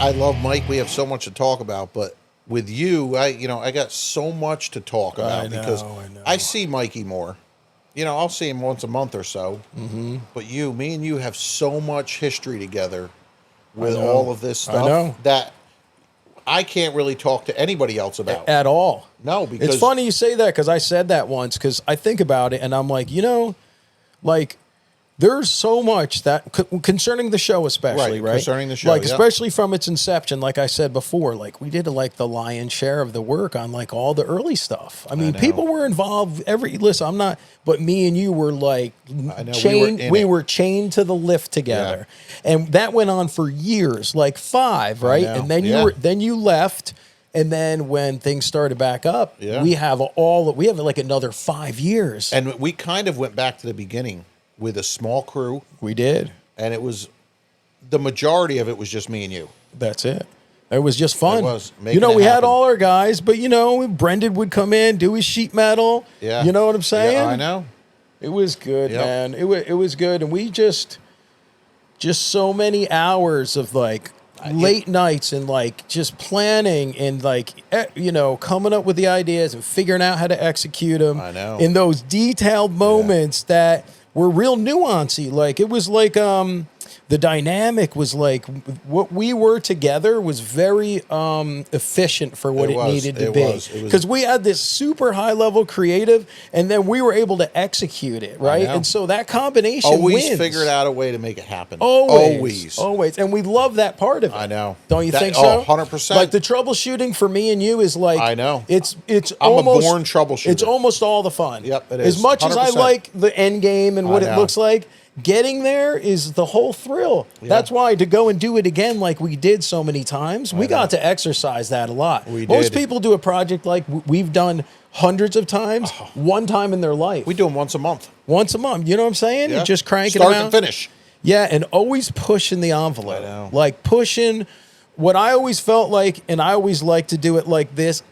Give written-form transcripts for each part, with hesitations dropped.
I love Mike. We have so much to talk about, but with you, I got so much to talk about because I see Mikey more. I'll see him once a month or so. Mm-hmm. But me and you have so much history together with all of this stuff that I can't really talk to anybody else about. At all. No, because... It's funny you say that because I said that once because I think about it and I'm like, there's so much that concerning the show, especially, right? Concerning the show, especially from its inception, like I said before, we did the lion's share of the work on all the early stuff. I mean, people were involved. Listen, I'm not, but me and you were chained. We were chained to the lift together, and that went on for years, 5, right? And then you left. And then when things started back up, we have another 5 years. And we kind of went back to the beginning with a small crew. We did. And the majority of it was just me and you. That's it. It was just fun. It was. We had all our guys, but, Brendan would come in, do his sheet metal. Yeah. You know what I'm saying? Yeah, I know. It was good, man. It was good. And we just so many hours of late nights and just planning and coming up with the ideas and figuring out how to execute them. I know. In those detailed moments that were real nuancy. It was the dynamic was what we were together was very efficient for what it needed to be. Because we had this super high level creative and then we were able to execute it, right? And so that combination always wins. Figured out a way to make it happen. Always. And we love that part of it. I know. Don't you think so? 100%. The troubleshooting for me and you is I know. It's I'm almost a born troubleshooter. It's almost all the fun. Yep, it is. As much 100%. As I like the end game and what it looks like, getting there is the whole thrill. Yeah. That's why to go and do it again like we did so many times, we got to exercise that a lot. Most people do a project like we've done hundreds of times, one time in their life. We do them once a month. Once a month. You know what I'm saying? Yeah. Just cranking Start them out. to finish. Yeah, and always pushing the envelope. I know. Pushing what I always felt like, and I always like to do it like this.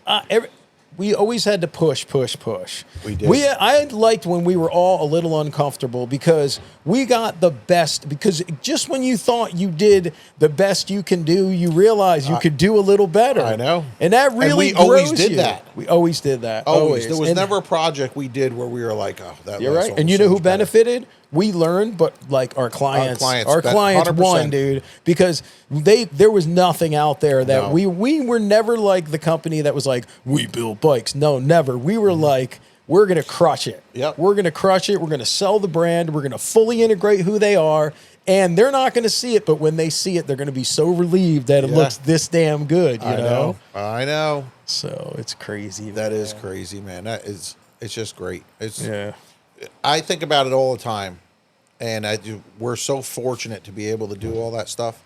We always had to push. We did. I liked when we were all a little uncomfortable because we got the best. Because just when you thought you did the best you can do, you realize you could do a little better. I know. And that really we always grows did you. that. We always did that. Always. There was never a project we did where we were like, oh, that you're right. And you know who benefited? We learned, but our clients won, dude, because there was nothing out there that we were never like the company that was like, we build bikes. No, never. We were like, we're going to crush it. Yep. We're going to crush it. We're going to sell the brand. We're going to fully integrate who they are. And they're not going to see it, but when they see it, they're going to be so relieved that it looks this damn good, you know? I know. So it's crazy. That is crazy, man. It's just great. I think about it all the time, and we're so fortunate to be able to do all that stuff,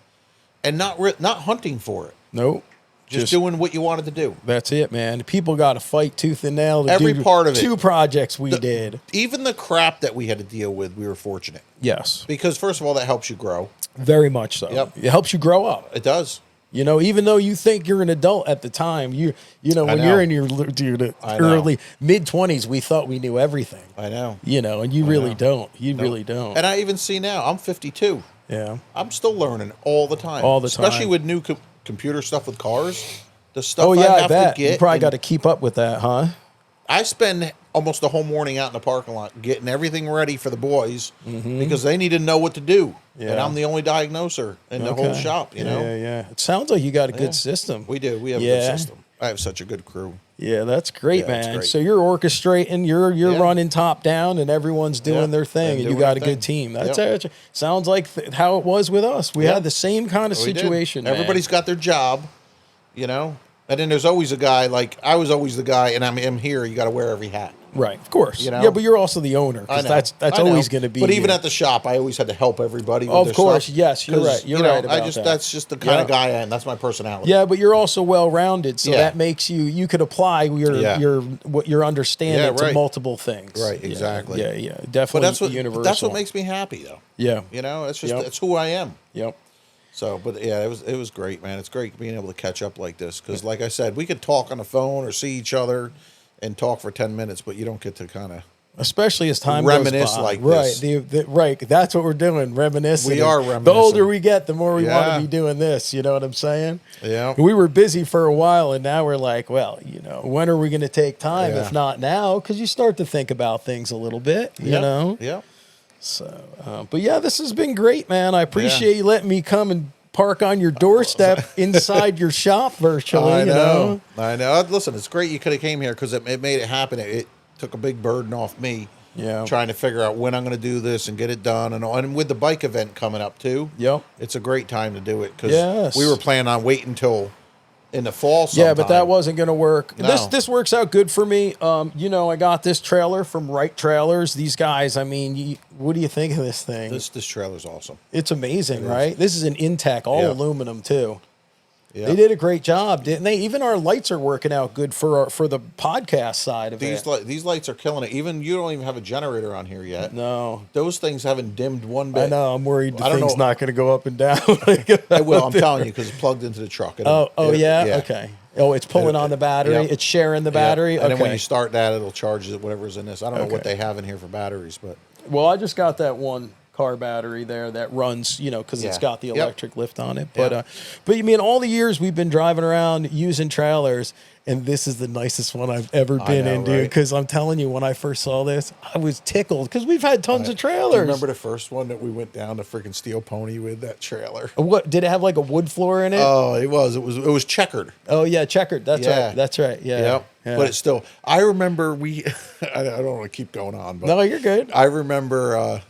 and not hunting for it. Nope. Just doing what you wanted to do. That's it, man. People got to fight tooth and nail to every do part of it. 2 projects we did. Even the crap that we had to deal with, we were fortunate. Yes. Because first of all, that helps you grow. Very much so. Yep. It helps you grow up. It does. Even though you think you're an adult at the time, when you're in your early mid-20s, we thought we knew everything. I know. And you really don't. You really don't. And I even see now, I'm 52. Yeah. I'm still learning all the time. All the time. Especially with new computer stuff with cars. The stuff I have to get. You probably got to keep up with that, huh? I spend almost the whole morning out in the parking lot getting everything ready for the boys because they need to know what to do. Yeah. And I'm the only diagnoser in the whole shop, Yeah. It sounds like you got a good system. We do. We have a good system. I have such a good crew. Yeah, that's great, man. Great. So you're orchestrating, you're running top down, and everyone's doing their thing, and you got a good team. That's sounds like how it was with us. We had the same kind of situation. Everybody's got their job, And then there's always a guy, I was always the guy, and I'm here, you got to wear every hat. Right, of course. Yeah, but you're also the owner, because that's always going to be. But even at the shop, I always had to help everybody with of their course, stuff. Yes, you're right. You're right about that. That's just the kind of guy I am. That's my personality. Yeah, but you're also well-rounded, so that makes you could apply your understanding to multiple things. Right, exactly. Yeah, definitely universal. That's what makes me happy, though. Yeah. It's just that's who I am. Yep. So, but it was great, man. It's great being able to catch up like this because, like I said, we could talk on the phone or see each other and talk for 10 minutes, but you don't get to kind of Especially as time reminisce goes by. like right. this. Right. That's what we're doing. Reminiscing. We are reminiscing. The older we get, the more we want to be doing this. You know what I'm saying? Yeah. We were busy for a while, and now we're like, well, when are we going to take time? Yeah. If not now, because you start to think about things a little bit, you know? Yeah. So, but yeah, this has been great, man. I appreciate you letting me come and park on your doorstep inside your shop virtually. I know. You know? I know. Listen, it's great you could have came here because it made it happen. It took a big burden off me. Yeah. Trying to figure out when I'm going to do this and get it done. And with the bike event coming up too. Yep. It's a great time to do it because we were planning on waiting until in the fall sometime. Yeah, but that wasn't going to work. No. This works out good for me. I got this trailer from Right Trailers. These guys, I mean, what do you think of this thing? This trailer's awesome. It's amazing, right? This is an Intech, all aluminum too. Yeah. They did a great job, didn't they? Even our lights are working out good for the podcast side of it. These lights are killing it. Even you don't even have a generator on here yet. No. Those things haven't dimmed one bit. I know. I'm worried the thing's not going to go up and down. It will. I'm telling you because it's plugged into the truck. Yeah? Okay. Oh, it's pulling on the battery. Yep. It's sharing the battery. And then when you start that, it'll charge whatever's in this. I don't know what they have in here for batteries, but well, I just got that one car battery there that runs, because it's got the electric lift on it. But but you mean all the years we've been driving around using trailers, and this is the nicest one I've ever been in, dude. Because I'm telling you, when I first saw this, I was tickled because we've had tons of trailers. Do you remember the first one that we went down to freaking Steel Pony with that trailer? What did it have, like a wood floor in it? Oh, it was checkered. Oh yeah, checkered. That's right. That's right. Yeah. Yeah. But it's still. I remember I don't want to keep going on, but no, you're good. I remember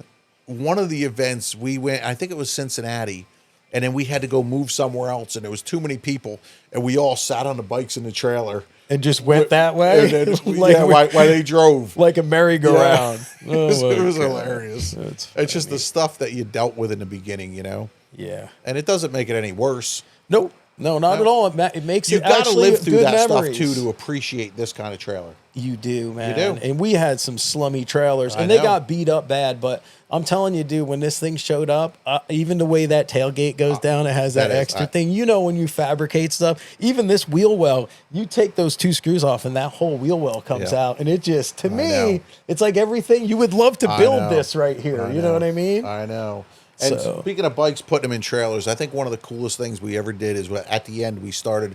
one of the events we went. I think it was Cincinnati. And then we had to go move somewhere else, and there was too many people, and we all sat on the bikes in the trailer and just went that way. And then, while they drove like a merry-go-round. Yeah. It was hilarious. It's just the stuff that you dealt with in the beginning, Yeah, and it doesn't make it any worse. Nope. No, not at all. It makes you it got to actually live through good that memories. stuff too to appreciate this kind of trailer. You do, man. You do. And we had some slummy trailers, and they got beat up bad. But I'm telling you, dude, when this thing showed up, even the way that tailgate goes down, it has that extra thing. When you fabricate stuff, even this wheel well, you take those two screws off, and that whole wheel well comes out, and it just, to me, it's like everything. You would love to build this right here. You know what I mean? I know. And speaking of bikes, putting them in trailers, I think one of the coolest things we ever did is at the end we started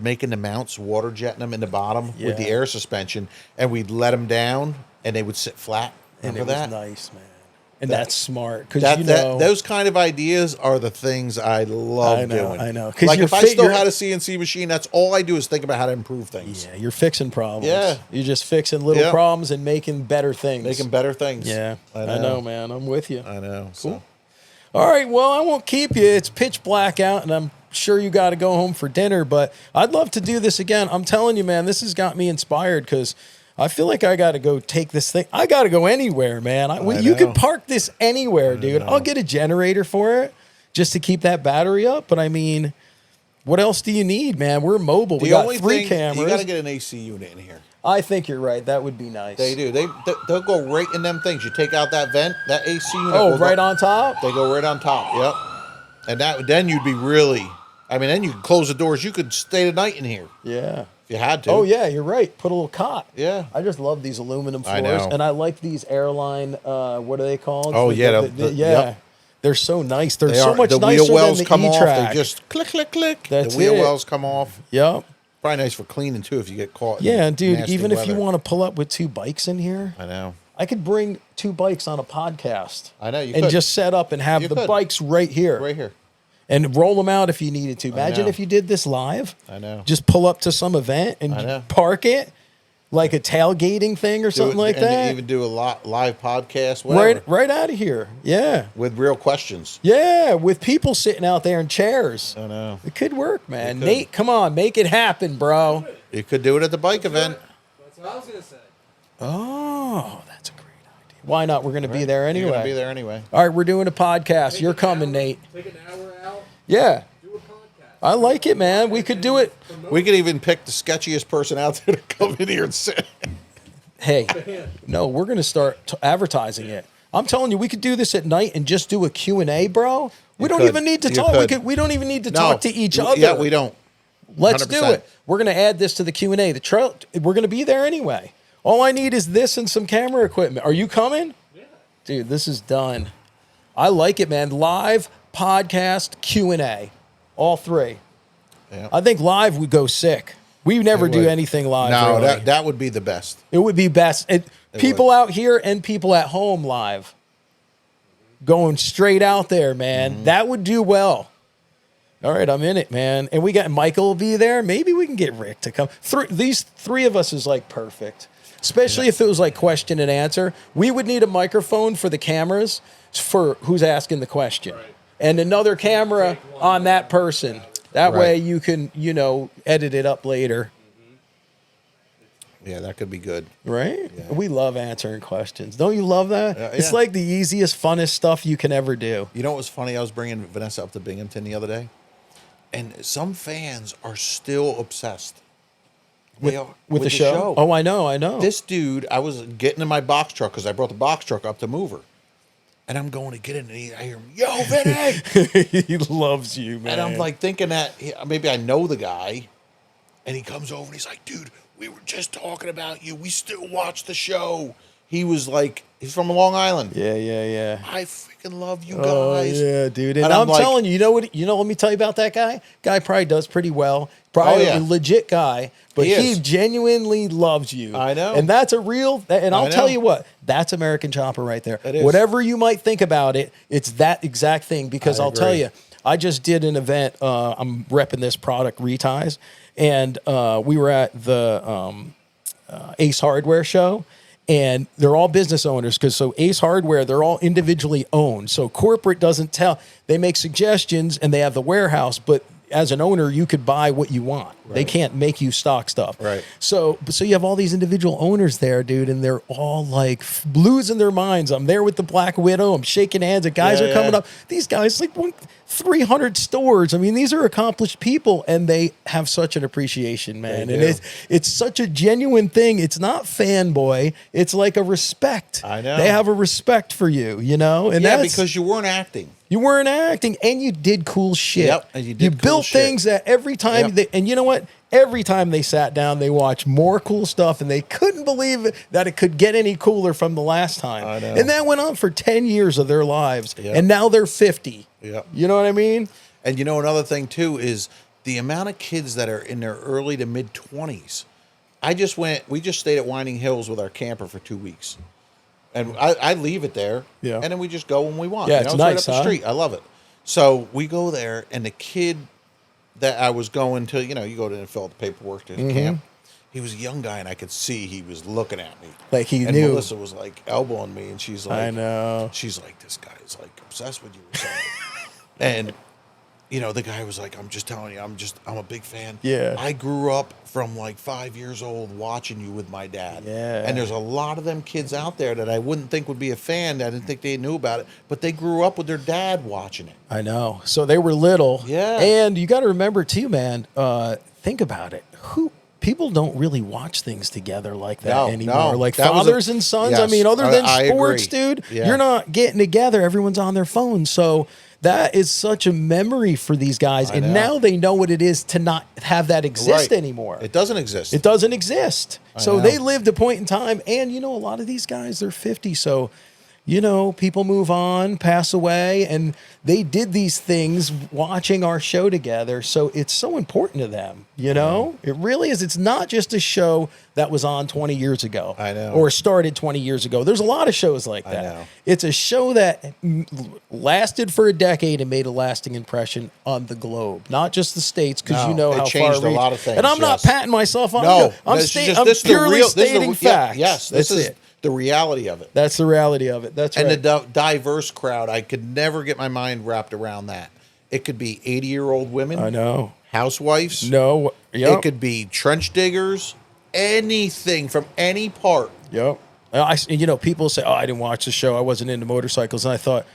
making the mounts, water jetting them in the bottom with the air suspension, and we'd let them down, and they would sit flat. Remember that? Was nice, man. And that's smart because those kind of ideas are the things I love doing. I know. Like if I still had a CNC machine, that's all I do is think about how to improve things. Yeah, you're fixing problems. Yeah, you're just fixing little problems and making better things. Yeah, I know, man. I'm with you. I know. Cool. So. All right. Well, I won't keep you. It's pitch black out, and I'm sure you got to go home for dinner. But I'd love to do this again. I'm telling you, man, this has got me inspired because I feel like I got to go take this thing. I got to go anywhere, man. You can park this anywhere, dude. I'll get a generator for it just to keep that battery up. But I mean, what else do you need, man? We're mobile. We got 3 cameras. You got to get an AC unit in here. I think you're right. That would be nice. They do. They'll go right in them things. You take out that vent, that AC unit. Oh, right on top? They go right on top. Yep. And then you'd be really. I mean, then you could close the doors. You could stay the night in here. Yeah. If you had to. Oh, yeah, you're right. Put a little cot. Yeah. I just love these aluminum floors. I know. And I like these airline, what are they called? Oh, yeah. Yep. They're so nice. They're so much the nicer wheel wells than the come E-Track. off. They just click, click, click. That's the wheel it. wells come off. Yep. Probably nice for cleaning, too, if you get caught. Yeah, dude, nasty even if you weather. want to pull up with 2 bikes in here. I know. I could bring 2 bikes on a podcast. I know. You and could. just set up and have the bikes right here. Right here. And roll them out if you needed to. Imagine if you did this live. I know. Just pull up to some event and park it like a tailgating thing or something like that. And even do a live podcast, whatever. Right out of here. Yeah. With real questions. Yeah, with people sitting out there in chairs. I know. It could work, man. Nate, come on, make it happen, bro. You could do it at the bike event. That's what I was going to say. Oh, that's a great idea. Why not? We're going to be there anyway. You're going to be there anyway. All right, we're doing a podcast. You're coming, Nate. Take an hour out. Yeah. Do a podcast. I like it, man. We could do it. We could even pick the sketchiest person out there to come in here and sit. Hey, no, we're going to start advertising it. I'm telling you, we could do this at night and just do a Q&A, bro. We don't even need to talk. We don't even need to talk to each other. Yeah, we don't. Let's 100%. do it. We're going to add this to the Q&A. We're going to be there anyway. All I need is this and some camera equipment. Are you coming? Yeah. Dude, this is done. I like it, man. Live, podcast, Q&A. All three. Yeah. I think live would go sick. We never do anything live. No, really. that would be the best. It would be best. People out here and people at home live. Going straight out there, man. Mm-hmm. That would do well. All right, I'm in it, man. And we got Michael will be there. Maybe we can get Rick to come. These three of us is like perfect. Especially if it was like question and answer. We would need a microphone for the cameras for who's asking the question. Right. And another camera on that person. That way you can, edit it up later. Yeah, that could be good. Right? Yeah. We love answering questions. Don't you love that? Yeah. It's like the easiest, funnest stuff you can ever do. You know what was funny? I was bringing Vanessa up to Binghamton the other day. And some fans are still obsessed. With the show? Oh, I know. This dude, I was getting in my box truck because I brought the box truck up to move her. And I'm going to get in, and I hear him, yo, Vinny! He loves you, man. And I'm like thinking that maybe I know the guy. And he comes over and he's like, dude, we were just talking about you. We still watch the show. He was like, he's from Long Island. Yeah. I freaking love you guys. Oh, yeah, dude. And I'm telling you, let me tell you about that guy. Guy probably does pretty well. Probably a legit guy, but he genuinely loves you. I know. And that's and I'll tell you what, that's American Chopper right there. It is. Whatever you might think about it, it's that exact thing because I'll tell you, I just did an event. I'm repping this product, Reties, and we were at the Ace Hardware show. And they're all business owners so Ace Hardware, they're all individually owned. So corporate doesn't they make suggestions and they have the warehouse, but as an owner, you could buy what you want. Right. They can't make you stock stuff. Right. So you have all these individual owners there, dude, and they're all like losing their minds. I'm there with the Black Widow. I'm shaking hands. The guys are coming up. These guys, 300 stores. I mean, these are accomplished people, and they have such an appreciation, man. And it's such a genuine thing. It's not fanboy. It's like a respect. I know. They have a respect for you, And because you weren't acting. You weren't acting, and you did cool shit. Yep, and you built things that every time and you know what? Every time they sat down, they watched more cool stuff, and they couldn't believe that it could get any cooler from the last time. I know. And that went on for 10 years of their lives, and now they're 50. Yep. You know what I mean? And another thing, too, is the amount of kids that are in their early to mid-20s. We just stayed at Winding Hills with our camper for 2 weeks. And I leave it there, and then we just go when we want. Yeah, it's nice, right up the street. I love it. So we go there, and the kid that I was going to, you go to fill out the paperwork to the camp. He was a young guy, and I could see he was looking at me. Like he and knew. Melissa was like elbowing me, and she's like, I know. She's like, this guy is like obsessed with you or something. And the guy was like, I'm just telling you, I'm a big fan. Yeah. I grew up from 5 years old watching you with my dad. Yeah. And there's a lot of them kids out there that I wouldn't think would be a fan. I didn't think they knew about it, but they grew up with their dad watching it. I know. So they were little. Yeah. And you got to remember too, man, think about it. People don't really watch things together like that anymore. Like fathers and sons. Yes, I mean, other than I sports, agree. dude, Yeah. you're not getting together. Everyone's on their phone. So that is such a memory for these guys. And now they know what it is to not have that exist anymore. It doesn't exist. It doesn't exist. So they lived a point in time. And, a lot of these guys, they're 50. So, people move on, pass away, and they did these things watching our show together. So it's so important to them, It really is. It's not just a show that was on 20 years ago. I know. Or started 20 years ago. There's a lot of shows like that. I know. It's a show that lasted for a decade and made a lasting impression on the globe, not just the States, because how far changed a lot of things. And I'm not patting myself on. No, I'm purely stating facts. Yes, this is the reality of it. That's the reality of it. That's right. And the diverse crowd, I could never get my mind wrapped around that. It could be 80-year-old women. I know. Housewives. No. Yep. It could be trench diggers. Anything from any part. Yep. People say, I didn't watch the show. I wasn't into motorcycles. And I thought,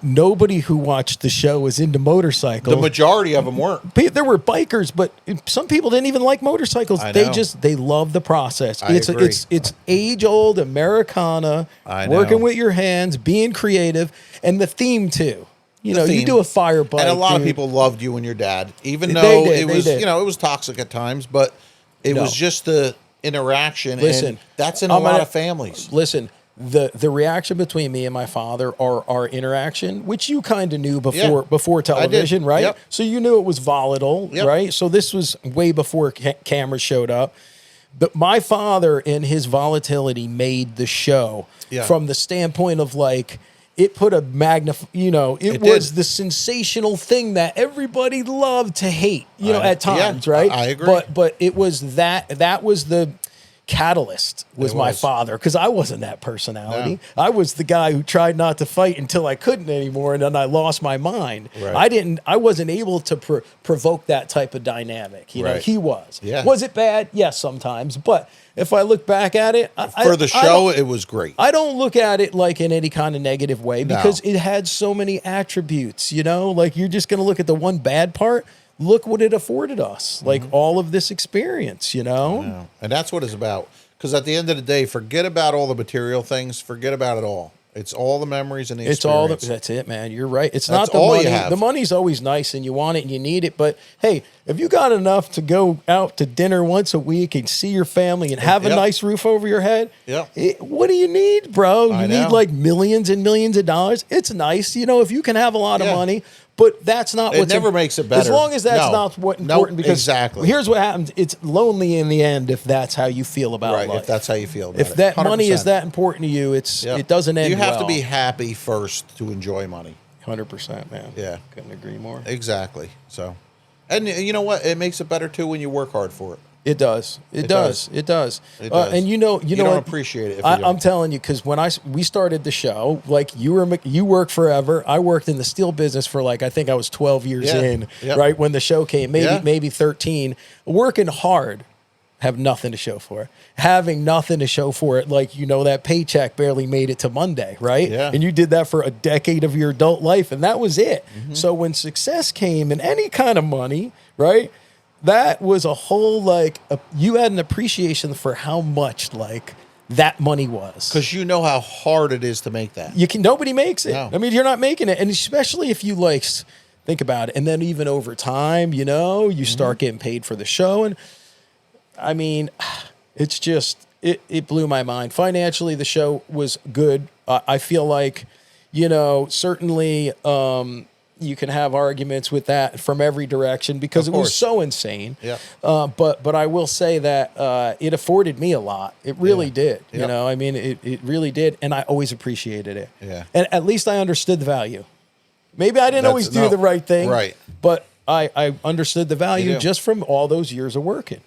nobody who watched the show was into motorcycles. The majority of them weren't. There were bikers, but some people didn't even like motorcycles. They love the process. It's age-old Americana, working with your hands, being creative, and the theme too. You do a fire bike. And a lot of people loved you and your dad, even though it was toxic at times, but it was just interaction. Listen, and that's in a lot of families. Listen, the reaction between me and my father, our interaction, which you kind of knew before television, right? Yep. So you knew it was volatile, Yep. right? So this was way before cameras showed up. But my father and his volatility made the show from the standpoint of like, it put a it was the sensational thing that everybody loved to hate, at times, right? I agree. But it was that was the catalyst was my father, because I wasn't that personality. No. I was the guy who tried not to fight until I couldn't anymore, and then I lost my mind. Right. I wasn't able to provoke that type of dynamic. He was. Yeah. Was it bad? Yes, sometimes. But if I look back at it, for the show, it was great. I don't look at it like in any kind of negative way, because it had so many attributes. Like you're just going to look at the one bad part. Look what it afforded us, like all of this experience, And that's what it's about. Because at the end of the day, forget about all the material things. Forget about it all. It's all the memories and the experience. That's it, man. You're right. It's not the money. The money's always nice and you want it and you need it. But hey, if you got enough to go out to dinner once a week and see your family and have a nice roof over your head, what do you need, bro? You need like millions and millions of dollars. It's nice, if you can have a lot of money. But that's not what never makes it better. As long as that's not what's important, because exactly. Here's what happens. It's lonely in the end if that's how you feel about life. If that's how you feel about it. If that 100%. Money is that important to you, it doesn't end. You have to be happy first to enjoy money. 100%, man. Yeah. Couldn't agree more. Exactly. So, and you know what? It makes it better too when you work hard for it. It does. It does. And you don't appreciate it. If I'm telling you, because when we started the show, like you worked forever. I worked in the steel business for I think I was 12 years in, right when the show came, maybe 13. Working hard, have nothing to show for it. Having nothing to show for it, that paycheck barely made it to Monday, right? Yeah. And you did that for a decade of your adult life, and that was it. Mm-hmm. So when success came and any kind of money, right? That was a whole, you had an appreciation for how much, that money was. Because you know how hard it is to make that. Nobody makes it. No. I mean, you're not making it. And especially if you, think about it. And then even over time, you start getting paid for the show. And, I mean, it's just, it blew my mind. Financially, the show was good. I feel like, certainly... you can have arguments with that from every direction because it was so insane. Yeah. But I will say that it afforded me a lot. It really did. Yep. I mean, it really did. And I always appreciated it. Yeah. And at least I understood the value. Maybe I didn't always do the right thing. Right. But I understood the value just from all those years of working,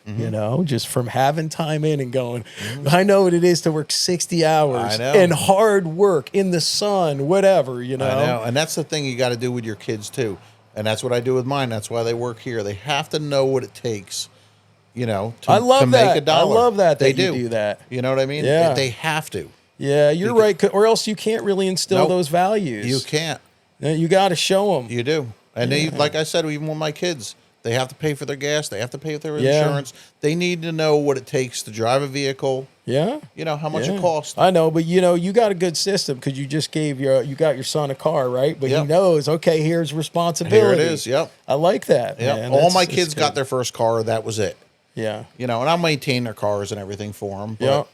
just from having time in and going, I know what it is to work 60 hours and hard work in the sun, whatever, I know. And that's the thing you got to do with your kids too. And that's what I do with mine. That's why they work here. They have to know what it takes, to make a dollar. I love that they you do that. You know what I mean? Yeah. They have to. Yeah, you're right. Or else you can't really instill those values. You can't. You got to show them. You do. And they, like I said, even with my kids, they have to pay for their gas. They have to pay for their insurance. They need to know what it takes to drive a vehicle. Yeah. How much it costs. I know, but you got a good system because you just you got your son a car, right? But he knows, okay, here's responsibility. Here it is, yep. I like that, man. All my kids got their first car. That was it. Yeah. And I maintain their cars and everything for them. But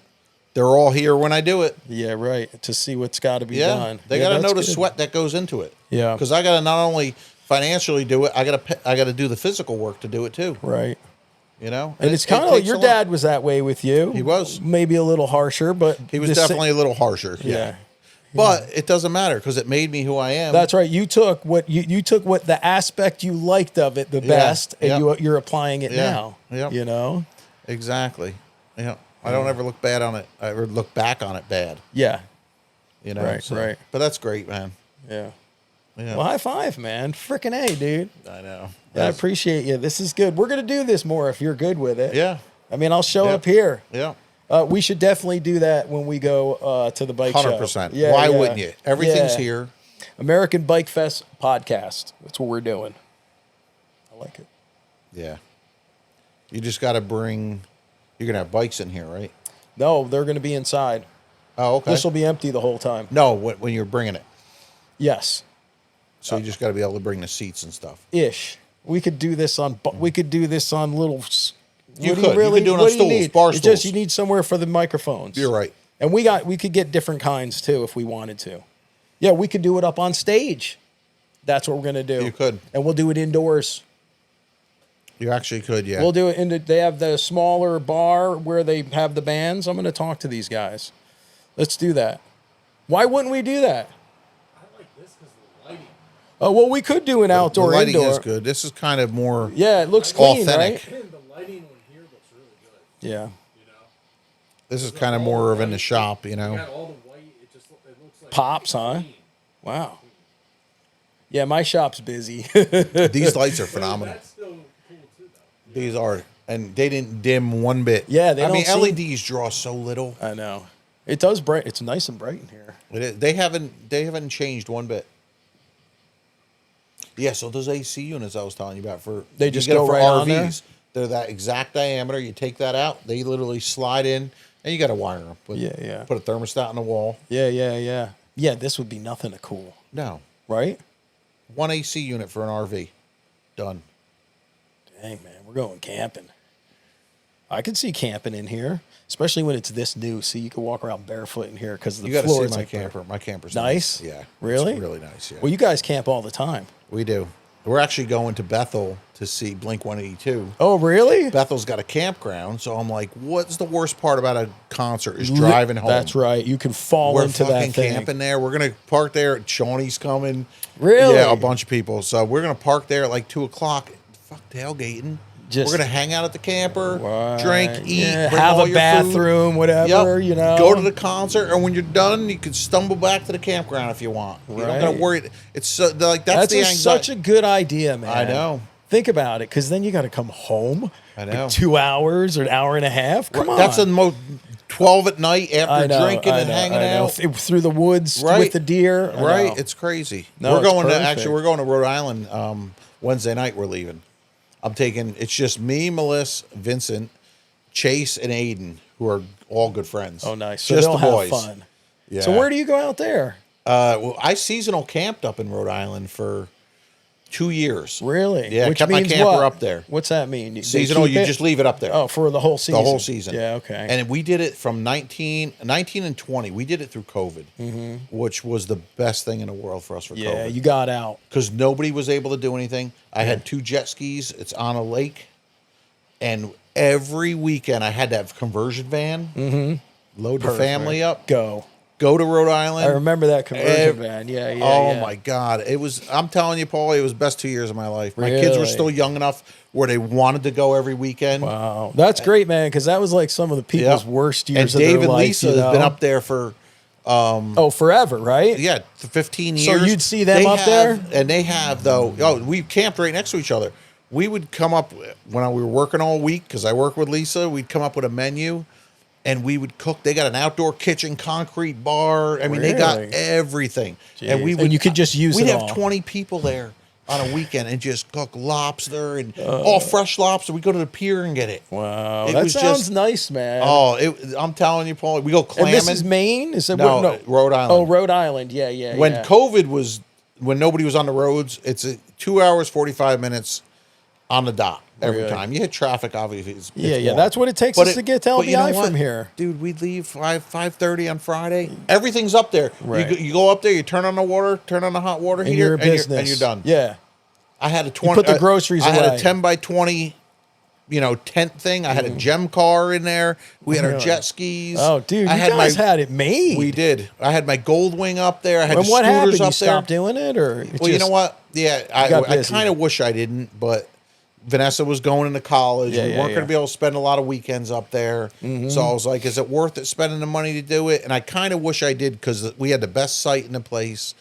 they're all here when I do it. Yeah, right. To see what's got to be done. They got to know the sweat that goes into it. Yeah. Because I got to not only financially do it, I got to do the physical work to do it too. Right. And it's kind of like your dad was that way with you. He was. Maybe a little harsher, but he was definitely a little harsher. Yeah. But it doesn't matter because it made me who I am. That's right. You took what you took what the aspect you liked of it the best, and you're applying it now. Yeah. Exactly. Yeah. I don't ever look bad on it. I ever look back on it bad. Yeah. Right. But that's great, man. Yeah. Well, high five, man. Frickin' A, dude. I know. I appreciate you. This is good. We're going to do this more if you're good with it. Yeah. I mean, I'll show up here. Yeah. We should definitely do that when we go to the bike 100%. show. 100%. Yeah, why wouldn't you? Everything's here. American Bike Fest podcast. That's what we're doing. I like it. Yeah. You just got to bring... You're going to have bikes in here, right? No, they're going to be inside. Oh, okay. This will be empty the whole time. No, when you're bringing it. Yes. So you just got to be able to bring the seats and stuff. We could do this on little You could do it on stools, bar It's stools. just you need somewhere for the microphones. You're right. And we could get different kinds too if we wanted to. Yeah, we could do it up on stage. That's what we're gonna do. You could. And we'll do it indoors. You actually could, yeah. We'll do it they have the smaller bar where they have the bands. I'm gonna talk to these guys. Let's do that. Why wouldn't we do that? I like this because of the lighting. Oh well, we could do an outdoor the lighting indoor. is good. This is kind of more Yeah, it looks clean, authentic. right? The lighting on here looks really good. Yeah. You know, This is kind of more of in the shop, you you know. got all the white. It looks like Pops, huh? clean. Wow. Yeah, my shop's busy. These lights are But phenomenal. that's still cool too, though. These are, and they didn't dim one bit. Yeah, they I mean, don't seem- LEDs draw so little. I know. It does bright. It's nice and bright in here. It is, they haven't changed one bit. Yeah, so those AC units I was telling you about They you just get it go for right on there? They're that exact diameter. You take that out, they literally slide in, and you got to wire them. Put a thermostat on the wall. Yeah. Yeah, this would be nothing to cool, No, right? one AC unit for an RV, done. Dang, man, we're going camping. I could see camping in here, especially when it's this new. See, you can walk around barefoot in here because the You got to floor see is my like camper. My camper's Nice? nice. Yeah, Really? it's really nice. Yeah, Well, you guys camp all the time. we do. We're actually going to Bethel to see Blink 182. Oh, really? Bethel's got a campground, so I'm like, what's the worst part about a concert is driving home. That's right. You can fall We're into fucking that thing. camping there. We're gonna park there. Shawnee's coming. Really? Yeah, a bunch of people. So we're gonna park there at like 2:00. Fuck tailgating. Just- we're gonna hang out at the camper, Right. drink, eat, Yeah, bring have all a your bathroom, food. whatever, Yep. you know. Go to the concert, and when you're done, you can stumble back to the campground if you want. You don't gotta Right. worry. It's so, like that's the anxiety. such a good idea, man. I know. Think about it, because then you got to come home. I know. 2 hours or an hour and a half. Come on. That's the most 12 at night I after know, drinking I and know, hanging I know. out. Through the woods Right. with the deer. I Right, know. it's crazy. No, we're it's going to perfect. we're going to Rhode Island Wednesday night. We're leaving. It's just me, Melissa, Vincent, Chase, and Aiden, who are all good friends. Oh, nice. So Just they'll the boys. have fun. Yeah. So where do you go out there? Well, I seasonal camped up in Rhode Island for 2 years. Really? Yeah, Which kept my means camper what? up there. What's that mean? They Seasonal, keep you it? just leave it up there. Oh, for the whole season. The whole season. Yeah, okay. And we did it from 19 and 20. We did it through COVID, which was the best thing in the world for us for yeah, COVID. you got out. Because nobody was able to do anything. I had 2 jet skis. It's on a lake. And every weekend I had to have a conversion van, load the family up, Go to Rhode Island. I remember that conversion van. Yeah. Oh yeah. my God. I'm telling you, Paul, it was the best 2 years of my life. My kids were Really? still young enough where they wanted to go every weekend. Wow. That's great, man, because that was like some of the people's Yep. worst And years of Dave their and life. Lisa you has been know? up there for forever, right? 15 So years. you'd see them They up there? And they have, though, we camped right next to each other. We would come up, when we were working all week, because I work with Lisa, we'd come up with a menu, and we would cook. They got an outdoor kitchen, concrete bar. I mean, they got Really? everything. Jeez. And And you could just use We'd it have all. 20 people there on a weekend and just cook lobster and all fresh lobster. We go to the pier and get it. Wow. It That was sounds just- nice, man. Oh, I'm telling you, Paul, we go and clamming. this is Maine? Is it No, Rhode Island. Oh, Rhode Island. Yeah, yeah. When yeah. COVID was, when nobody was on the roads, it's 2 hours, 45 minutes on the dot every Really? time. You hit traffic, obviously. It's Yeah, yeah. warm. That's what it takes But us to get to but you know LBI what? from here. Dude, we'd leave 5:30 on Friday. Everything's up there. Right. You go up there, you turn on the water, turn on the hot water In heater, your business. and you're done. Yeah. I had a 20. put the groceries I had away. a 10 by 20, tent thing. I had a gem car in there. We had our Really? jet skis. Oh, dude, I you had guys had it made. We did. I had my gold wing up there. I had And the what scooters happened? up You there. stopped doing it, or it Well, you just- know what? Yeah, got I busy. kind of wish I didn't, but Vanessa was going into college. Yeah, we yeah, weren't going yeah. to be able to spend a lot of weekends up there. So I was like, is it worth it spending the money to do it? And I kind of wish I did because we had the best site in the place.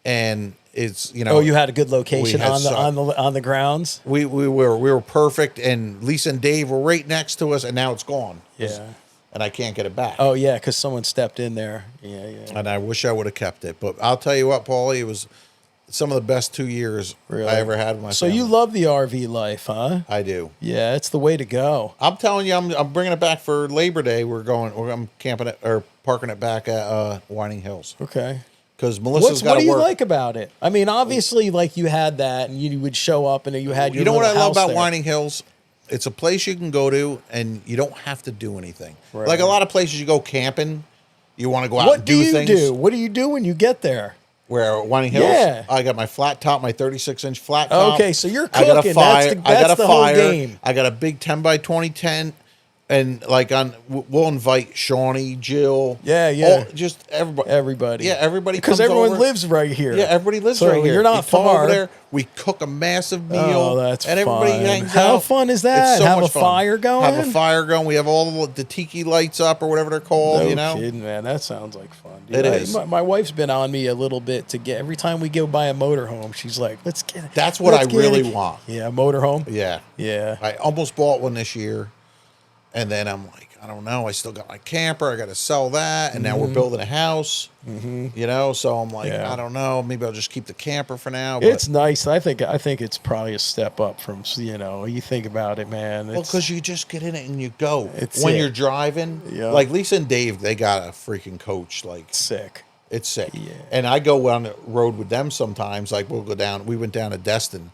And it's, Oh, you had a good location had on the grounds. we were perfect. And Lisa and Dave were right next to us, and now it's gone. Yeah. And I can't get it back. Oh yeah, because someone stepped in there. Yeah, yeah. And I wish I would have kept it. But I'll tell you what, Paulie, it was some of the best 2 years Really? I ever had with my So family. you love the RV life, huh? I do. Yeah, it's the way to go. I'm telling you, I'm bringing it back for Labor Day. I'm camping it or parking it back at Whining Hills Okay. because Melissa's got What to do you work. like about it? I mean, obviously, like you had that, and you would show up, and you had your. You know what I little love house about there. Whining Hills? it's a place you can go to, and you don't have to do anything. Right. Like a lot of places you go camping, you want to go out What and do do you things. do? What do you do when you get there? Where Whiting Hills? Yeah. I got my flat top, my 36-inch flat top. Okay, so you're I got a cooking. fire. That's I got a the whole fire. game. I got a big 10 by 20 tent. And like we'll invite Shawnee, Jill. Yeah. Just everybody. Everybody. Yeah, everybody Because comes everyone over. lives right here. Yeah, everybody lives So right here. you're not You come far. over there. We cook a massive meal. Oh, that's and everybody fun. hangs How out. fun is that? It's so Have much a fun. fire going? Have a fire going. We have all the tiki lights up or whatever they're called. No you know, kidding, man. That sounds like fun. Dude. It is. My wife's been on me a little bit to get. Every time we go by a motorhome, she's like, "Let's get it." That's what I really want. Yeah, motorhome. Yeah. Yeah. I almost bought one this year, and then I'm like, I don't know. I still got my camper. I got to sell that, and now we're building a house. You know, so I'm like, Yeah. I don't know. Maybe I'll just keep the camper for now. But, It's nice. I think it's probably a step up from, you think about it, man. well, because you just get in it and you go. It's When it. you're driving, Yeah. like Lisa and Dave, they got a freaking coach. Like, Sick. it's sick. Yeah. And I go on the road with them sometimes. Like, we'll go down. We went down to Destin.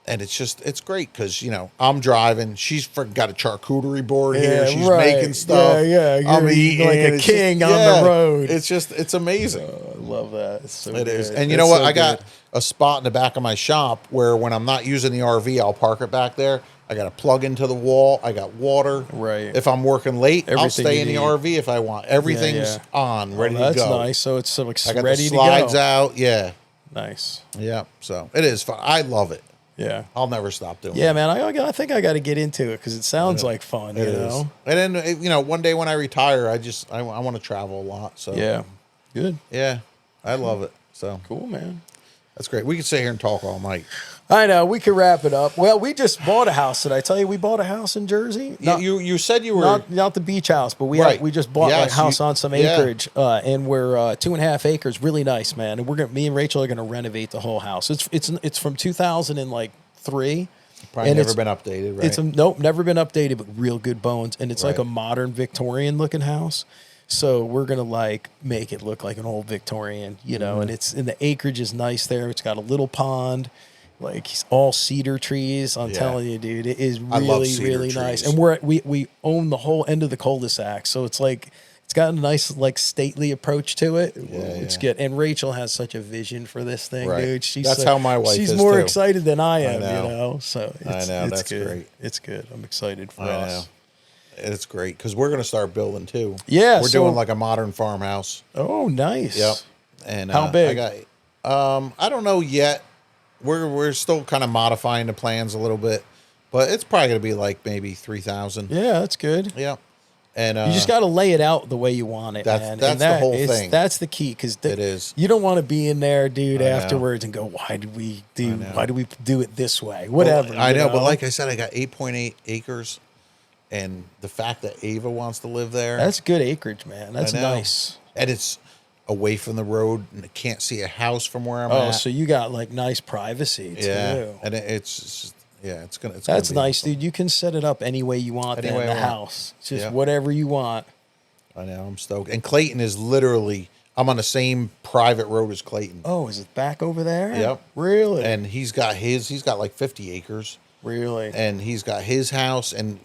And it's great because, I'm driving. She's got a charcuterie board here. She's making stuff. Yeah. I'm You're eating. like a It's king just- on yeah. the road. It's amazing. I love that. It's so It is. good. And you It's know what? so I got good. a spot in the back of my shop where when I'm not using the RV, I'll park it back there. I got a plug into the wall. I got water. Right. If I'm working late, I'll Everything stay you in the need. RV if I want. Everything's yeah. on, ready to That's go. nice. So it's I got ready the to slides go. out. Yeah. Nice. Yeah. So it is fun. I love it. Yeah. I'll never stop doing it. Yeah, man. I think I got to get into it because it sounds like fun. It you is. know. And then, one day when I retire, I want to travel a lot. So Yeah. Good. yeah, I love it. So Cool, man. that's great. We could sit here and talk all night. I know. We could wrap it up. Well, we just bought a house. Did I tell you we bought a house in Jersey? You said you were Not the beach house, but we Right. we just bought Yes, a house you- on some yeah. acreage, and we're 2.5 acres, really nice, man. And me and Rachel are gonna renovate the whole house. It's from 2003. probably and never it's- been updated, right? Nope, never been updated, but real good bones. And it's like Right. a modern Victorian looking house. So we're gonna make it look like an old Victorian, Mm-hmm. and the acreage is nice there. It's got a little pond, like all cedar trees. I'm Yeah. telling you, dude, it is I love really, cedar really nice. trees. And we own the whole end of the cul-de-sac, so it's like it's got a nice like stately approach to it. It's yeah. good. And Rachel has such a vision for this thing, Right. dude. She's That's how my wife She's is, more too. excited than I am, know. So I know, it's that's good. great. It's good. I'm excited for I us. know. It's great because we're going to start building too. Yeah, we're so- doing like a modern farmhouse. Oh, nice. Yep. And How big? I don't know yet. We're still kind of modifying the plans a little bit, but it's probably going to be like maybe 3,000. Yeah, that's good. Yeah. And You just got to lay it out the way you want it, That's- man. that's And the whole thing. That's the key because It is. You don't want to be in there, dude, I know. afterwards and go, "Why did we do? know. Why do we do it this way? Whatever." I you know, but like I said, I got 8.8 acres, and the fact that Ava wants to live there, that's good acreage, man. That's I know. nice. and it's away from the road, and I can't see a house from where I'm Oh, at. so you got like nice privacy too. yeah, and it's it's gonna. It's That's gonna be nice, dude. You can set it up any way you want Any there way in the I want. house. It's just Yeah. whatever you want. I know. I'm stoked. And Clayton is literally. I'm on the same private road as Clayton. Oh, is it back over there? Yep. Really? And he's got like 50 acres, really? and he's got his house. And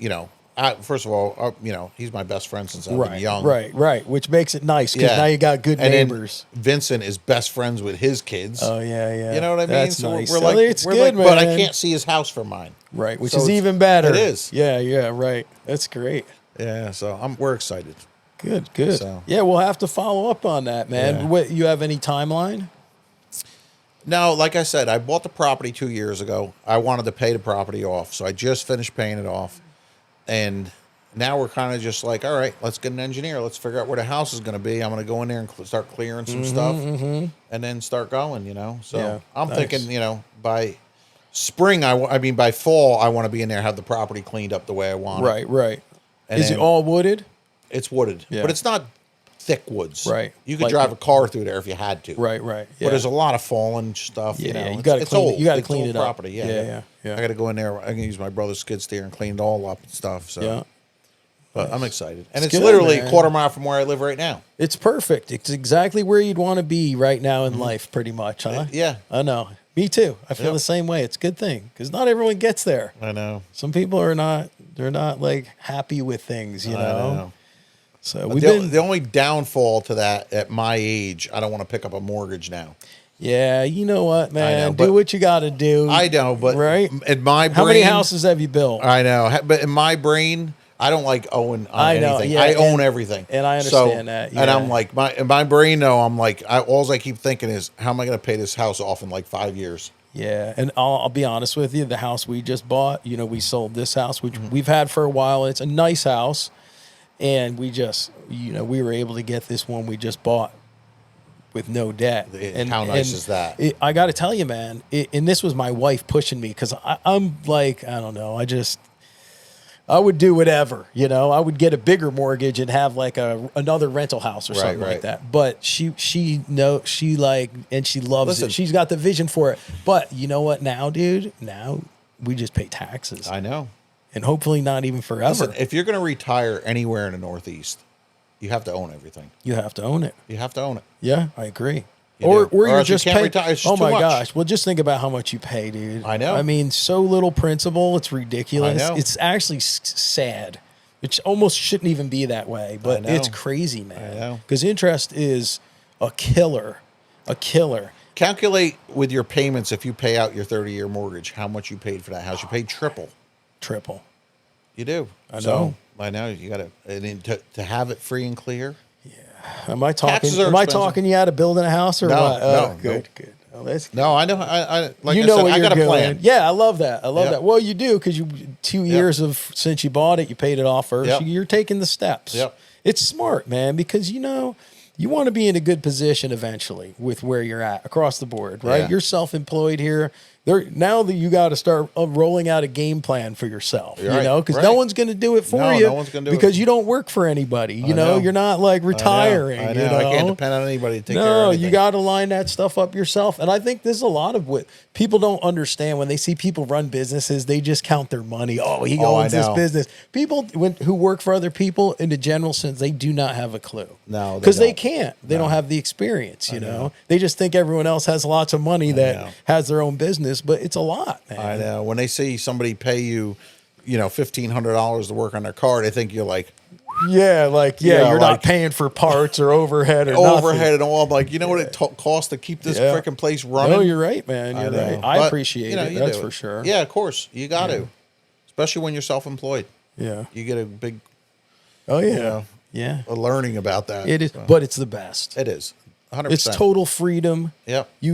first of all, he's my best friend since I've been young. Right. Which makes it nice because Yeah. now you got good And then neighbors. Vincent is best friends with his kids. Oh yeah. You know what I mean? That's So nice. we're So like, it's we're good, like, but I man. can't see his house from mine. Right, which So is it's- even better. It is. Yeah, right. That's great. Yeah. So we're excited. Good. So- Yeah, we'll have to follow up on that, man. Yeah. What, you have any timeline? No, like I said, I bought the property 2 years ago. I wanted to pay the property off, so I just finished paying it off, and now we're kind of just like, all right, let's get an engineer. Let's figure out where the house is going to be. I'm going to go in there and start clearing some stuff, and then start going. So Yeah, I'm nice. thinking, by spring, by fall, I want to be in there, have the property cleaned up the way I want. it. Right. And Is it then- all wooded? It's wooded, Yeah. but it's not thick woods. Right. You could Like- drive a car through there if you had to. Right. Yeah. But there's a lot of fallen stuff. Yeah, you know, you It's- gotta it's clean it- old. you gotta It's clean old it up. property. Yeah. Yeah. I got to go in there. I can use my brother's skid steer and clean it all up and stuff. So, Yeah. but I'm excited, and It's it's good, literally man. a quarter mile from where I live right now. It's perfect. It's exactly where you'd want to be right now in life, pretty much, huh? Yeah. I know. Me too. I feel the same way. It's a good thing because not everyone gets there. I know. Some people are not. They're not like happy with things. You know. So the only downfall to that at my age, I don't want to pick up a mortgage now. Yeah, you know what, man? Do what you got to do. I know, but right? In my brain, how many houses have you built? I know, but in my brain, I don't like owing anything. Yeah, I own everything, and I understand that. Yeah. And I'm like, in my brain, though, I'm like, all I keep thinking is, how am I going to pay this house off in like 5 years? Yeah, and I'll be honest with you, the house we just bought, you know, we sold this house, which we've had for a while. It's a nice house, and we just, you know, we were able to get this one we just bought with no debt. And how nice is that? I got to tell you, man, and this was my wife pushing me because I'm like, I don't know, I would do whatever, you know. I would get a bigger mortgage and have like another rental house or something like that. But she like, and she loves it. She's got the vision for it. But you know what? Now, dude, now we just pay taxes. I know, and hopefully not even forever. Listen, if you're going to retire anywhere in the Northeast, you have to own everything. You have to own it. You have to own it. Yeah, I agree. Or you're just paying. Oh my gosh! Well, just think about how much you pay, dude. I know. I mean, so little principal. It's ridiculous. I know. It's actually sad. It almost shouldn't even be that way, but it's crazy, man. I know. Because interest is a killer. A killer. Calculate with your payments if you pay out your 30-year mortgage, how much you paid for that house. You paid triple. Triple. You do. I know. I know. You got to have it free and clear. Am I talking you out of building a house or what? No, good. Oh, that's good. No, I know. I like you I know said, what I you're got a doing. plan. Yeah, I love that. I love that. Well, you do because you 2 years of since you bought it, you paid it off first. Yep. You're taking the steps. Yep. It's smart, man, because you know you want to be in a good position eventually with where you're at across the board, right? Yeah. You're self-employed here. Now that you got to start rolling out a game plan for yourself, you know, because no one's going to do it for you. No one's going to do it because you don't work for anybody. You know, you're not like retiring. I know. You know? I can't depend on anybody to take care of No, anything. you got to line that stuff up yourself. And I think there's a lot of what people don't understand when they see people run businesses. They just count their money. Oh, he owns this business. People who work for other people, in the general sense, they do not have a clue. No, because they can't. They don't have the experience. You know, they just think everyone else has lots of money that has their own business, but it's a lot. Man. I know. When they see somebody pay you, you know, $1,500 to work on their car, they think you're like, you're not paying for parts or overhead or overhead and all. I'm like, you know what it costs to keep this freaking place running? No, you're right, man. You're right. I appreciate it. That's for sure. Yeah, of course. You got to. Especially when you're self-employed. Yeah. You get a big, a learning about that. It is, but it's the best. It is. 100%. It's total freedom. Yep. You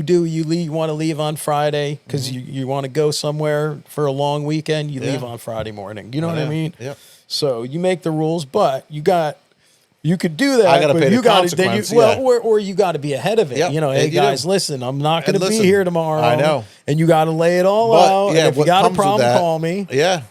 want to leave on Friday because you want to go somewhere for a long weekend. You leave on Friday morning. You know what I mean? Yep. So you make the rules, but you could do that. I got to pay the consequence. Or you got to be ahead of it. Yep. You know, hey guys, listen, I'm not going to be here tomorrow. I know. And you got to lay it all out. Yeah, and if you got a problem, call me. Yeah.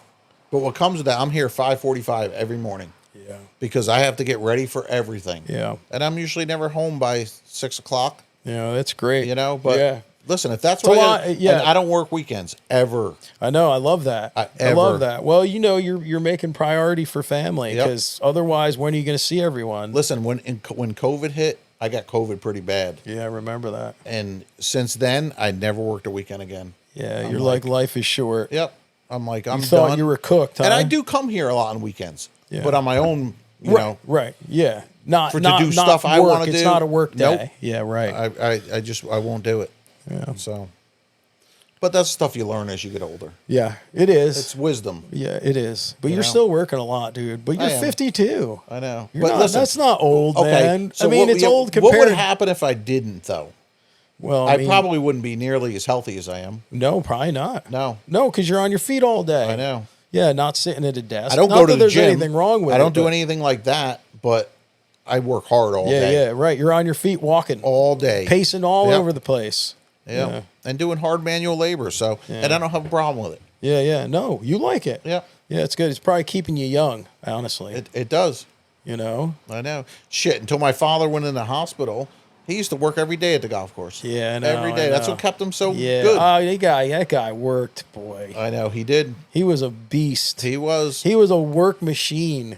But what comes with that, I'm here 5:45 every morning. Yeah. Because I have to get ready for everything. Yeah. And I'm usually never home by 6 o'clock. Yeah, that's great. You know, but listen, if that's what I don't work weekends ever. I know. I love that. I love that. Well, you know, you're making priority for family because otherwise, when are you going to see everyone? Listen, when COVID hit, I got COVID pretty bad. Yeah, I remember that. And since then, I never worked a weekend again. Yeah, you're like life is short. Yep. I'm like, I'm thought done. you were cooked, huh? And I do come here a lot on weekends, but on my own, you know. Right. Yeah. To do stuff I want to do. It's not a work day. Nope. Yeah, right. I won't do it. Yeah. So, but that's stuff you learn as you get older. Yeah, it is. It's wisdom. Yeah, it is. But you're still working a lot, dude. But you're 52. I know. But listen, that's not old, man. So I mean, it's old compared. What would happen if I didn't, though? Well, I probably wouldn't be nearly as healthy as I am. No, probably not. No, because you're on your feet all day. I know. Yeah, not sitting at a desk. I don't go to the gym. There's anything wrong with it. I don't do anything like that, but I work hard all day. Yeah, right. You're on your feet walking all day, pacing all over the place. Yeah, and doing hard manual labor. So, and I don't have a problem with it. Yeah. No, you like it. Yeah, it's good. It's probably keeping you young. Honestly, it does. You know, I know. Shit, until my father went in the hospital. He used to work every day at the golf course. Yeah, I know, every day. That's what kept him so good. Oh, that guy worked, boy. I know he did. He was a beast. He was. He was a work machine.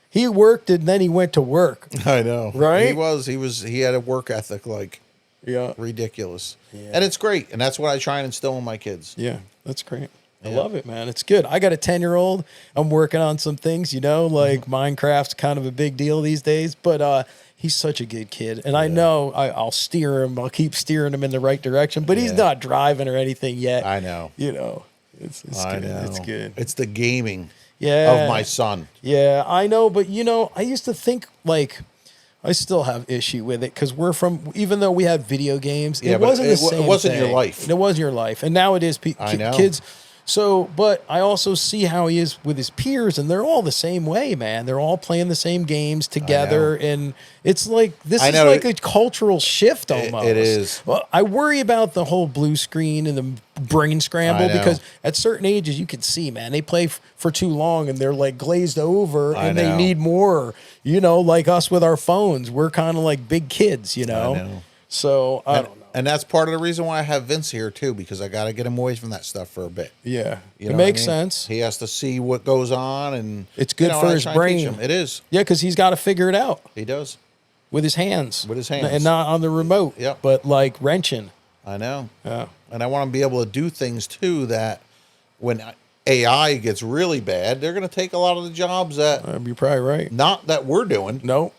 He worked and then he went to work. I know. Right? He was. He had a work ethic like. Yeah. Ridiculous. Yeah. And it's great. And that's what I try and instill in my kids. Yeah, that's great. I Yeah. love it, man. It's good. I got a 10-year-old. I'm working on some things, like Minecraft's kind of a big deal these days, but he's such a good kid. And I know I'll steer him. I'll keep steering him in the right direction, but he's not driving or anything yet. I know. It's good. It's good. It's the gaming Yeah. of my son. Yeah, I know, but I used to think I still have issue with it because even though we have video games, Yeah, it but wasn't the same. it wasn't your thing. life. It wasn't your life, and now it is. I know. Kids. So, but I also see how he is with his peers, and they're all the same way, man. They're all playing the same games together, and it's like this is like a cultural shift almost. It is. Well, I worry about the whole blue screen and the brain scramble because at certain ages you can see, man, they play for too long and they're like glazed over and they need more. Like us with our phones, we're kind of like big kids, I know. So I don't know. And that's part of the reason why I have Vince here too, because I got to get him away from that stuff for a bit. Yeah, You it know makes what I mean? sense. He has to see what goes on, and It's good for and I his try and teach brain. him. It is. Yeah, because he's got to figure it out He does. with his hands. With his hands. And not on the remote. Yep. But like wrenching. I know. Yeah. And I want him to be able to do things too that when AI gets really bad, they're going to take a lot of the jobs that You're probably right. not that we're doing, No.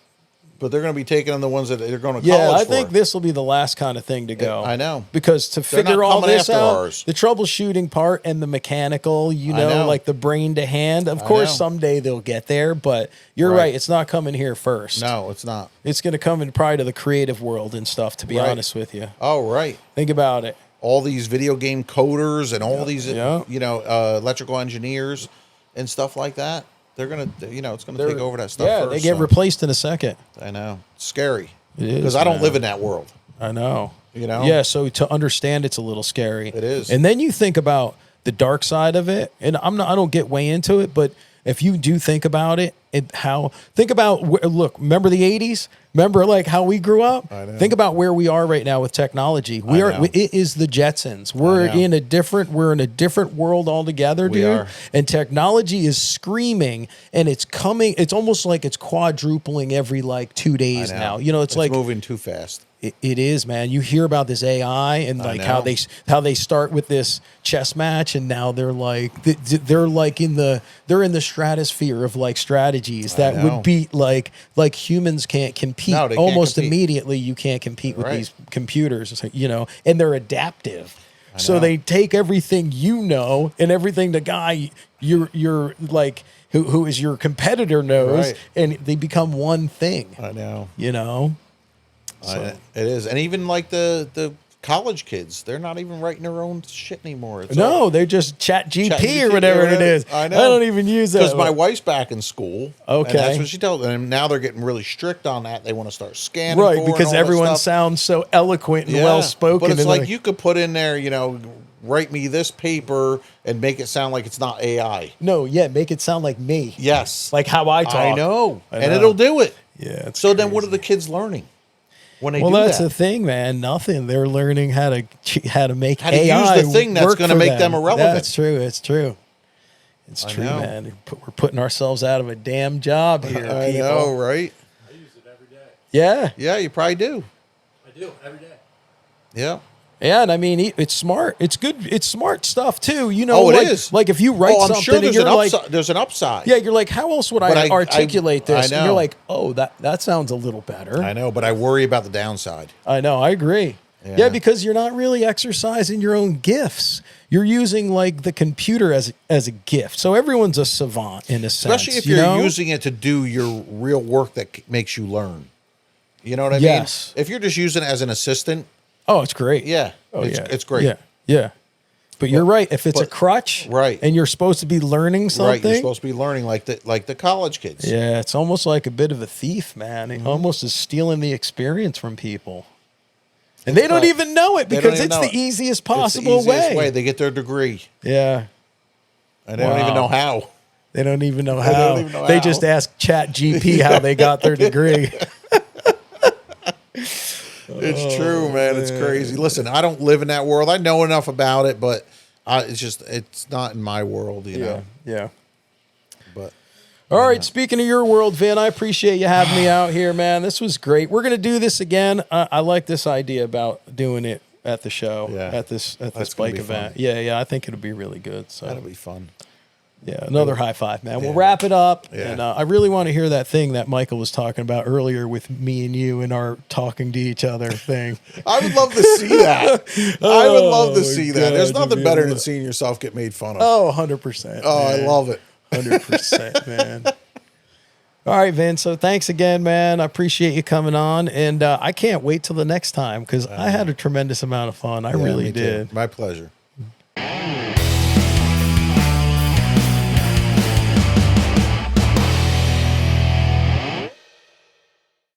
but they're going to be taking on the ones that they're going to Yeah, college I for. think this will be the last kind of thing to go. I know. Because to They're figure not all coming this after out, ours. the troubleshooting part and the mechanical, know. like the brain to hand, of course, know. someday they'll get there, but you're Right. right. It's not coming here first. No, it's not. It's going to come in probably to the creative world and stuff, to be Right. honest with you. Oh, right. Think about it. All these video game coders and all these, Yeah. electrical engineers and stuff like that. They're going to, it's going to take over that stuff Yeah, first. they get so. replaced in a second. I know. It's scary. It is, Because I don't man. live in that world. I know. Yeah, so to understand it's a little scary. It is. And then you think about the dark side of it, and I don't get way into it, but if you do think about it, remember the 80s? Remember like how we grew up? I know. Think about where we are right now with technology. know. It is the Jetsons. We're know. in a different world altogether, We dude. are. And technology is screaming, and it's coming. It's almost like it's quadrupling every like 2 days I know. now. It's like moving too fast. it is, man. You hear about this AI and like how know. they start with this chess match, and now they're like they're in the stratosphere of like strategies that know. would beat like humans can't compete. No, they can't almost compete. immediately. You can't compete with Right. these computers, and they're adaptive. So know. they take everything and everything the guy you're like who is your competitor knows, Right. and they become one thing. I know. So. It is. And even like the college kids, they're not even writing their own shit anymore. It's No, all they're just chat ChatGPT GP or whatever it is. I know. I don't even use that. because my wife's back in school. Okay. And that's what she tells them. And now they're getting really strict on that. They want to start scanning. Right, for and because all that everyone stuff. sounds so eloquent and Yeah, well spoken. But it's and like you could put in there, write me this paper and make it sound like it's not AI. make it sound like me. Yes. Like how I talk. I know. I And know. it'll do it. Yeah. It's So then what are crazy. the kids learning when they Well, do that's that? the thing, man. Nothing. They're learning how to make How to AI use the thing that's work gonna for make them irrelevant. That's true. It's true. It's I true, know. man. We're putting ourselves out of a damn job here, I people. know, right? I use it every day. Yeah. Yeah, you probably do. I do every day. Yeah. Yeah, and I mean, it's smart. It's good. It's smart stuff too. Oh, it is. Like if you write I'm something sure and there's you're an like, upside. There's an upside. yeah, you're like, how else would But I I articulate this? And know. you're like, oh, that sounds a little better. I know, but I worry about the downside. I know. I agree. Yeah. Yeah, because you're not really exercising your own gifts. You're using like the computer as a gift. So everyone's a savant in a sense. Especially if you're using it to do your real work that makes you learn. You know what I Yes. mean? If you're just using it as an assistant, Oh, it's great. yeah, Oh, it's great. Yeah. Yeah. But you're right. If it's a crutch, right. and you're supposed to be learning something, Right, you're supposed to be learning like the college kids. yeah, it's almost like a bit of a thief, man. It almost is stealing the experience from people. And they don't not- even know it they don't because even it's know the it. easiest It's the possible easiest way. They get their degree, Yeah. and they don't even Wow. know how. They don't even know They how. don't even know They how. just ask Chat GP how they got their degree. It's true, man. It's crazy. Listen, I don't live in that world. I know enough about it, but it's not in my world, you know. Yeah. But All right, speaking of your world, Vin, I appreciate you having me out here, man. This was great. We're going to do this again. I like this idea about doing it at the show, at this bike event. Fun. Yeah, I think it'll be really good. So that'll be fun. Yeah, another high five, man. We'll wrap it up. Yeah. And I really want to hear that thing that Michael was talking about earlier with me and you and our talking to each other thing. I would love to see that. I would love to see that. There's nothing better than seeing yourself get made fun of. Oh, 100%. Oh, man. I love it. 100%, man. All right, Vin. So thanks again, man. I appreciate you coming on. And I can't wait till the next time because I had a tremendous amount of fun. I really did. My pleasure.